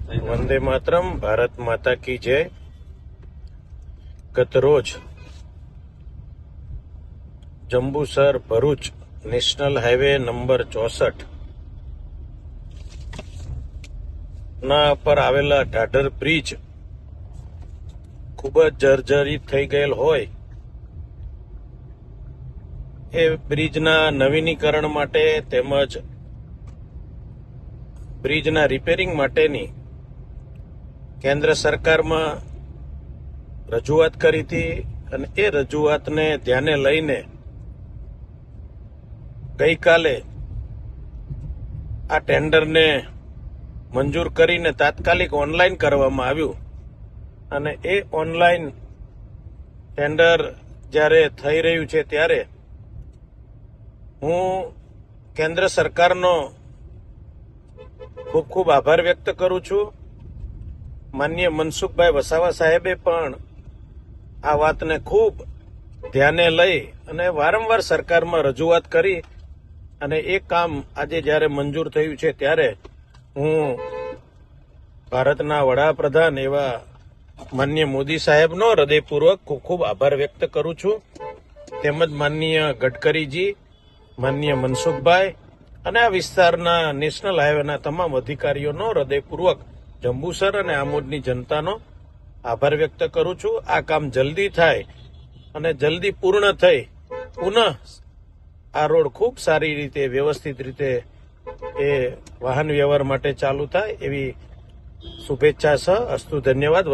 वंदे मातरम, भारत माता की जय। गत रोज Jambusar Bharuch national highway number 64 ના પર આવેલા ઢાઢર બ્રિજ ખૂબ જ જર્જરિત થઈ ગયેલ હોય એ બ્રિજના નવીનીકરણ માટે તેમજ બ્રિજના રિપેરિંગ માટેની કેન્દ્ર સરકારમાં રજૂઆત કરી હતી અને એ રજૂઆતને ધ્યાને લઈને ગઈકાલે આ ટેન્ડરને મંજૂર કરીને તાત્કાલિક ઓનલાઈન કરવામાં આવ્યું અને એ ઓનલાઈન ટેન્ડર જ્યારે થઈ રહ્યું છે ત્યારે હું કેન્દ્ર સરકારનો ખૂબ ખૂબ આભાર વ્યક્ત કરું છું। માનનીય મનસુખભાઈ વસાવા સાહેબે પણ આ વાતને ખૂબ ધ્યાને લઈ અને વારંવાર સરકારમાં રજૂઆત કરી અને એ કામ આજે જ્યારે મંજૂર થયું છે ત્યારે હું ભારતના વડાપ્રધાન એવા માનનીય મોદી સાહેબનો હૃદયપૂર્વક ખૂબ ખૂબ આભાર વ્યક્ત કરું છું, તેમજ માનનીય ગડકરીજી, માનનીય મનસુખભાઈ અને આ વિસ્તારના નેશનલ હાઈવેના તમામ અધિકારીઓનો હૃદયપૂર્વક જંબુસર અને આમોદની જનતાનો આભાર વ્યક્ત કરું છું। આ કામ જલ્દી થાય અને જલ્દી પૂર્ણ થઈ પુનઃ આ રોડ ખૂબ સારી રીતે વ્યવસ્થિત રીતે એ વાહન વ્યવહાર માટે ચાલુ થાય એવી શુભેચ્છા સહ અસ્તુ। ધન્યવાદ।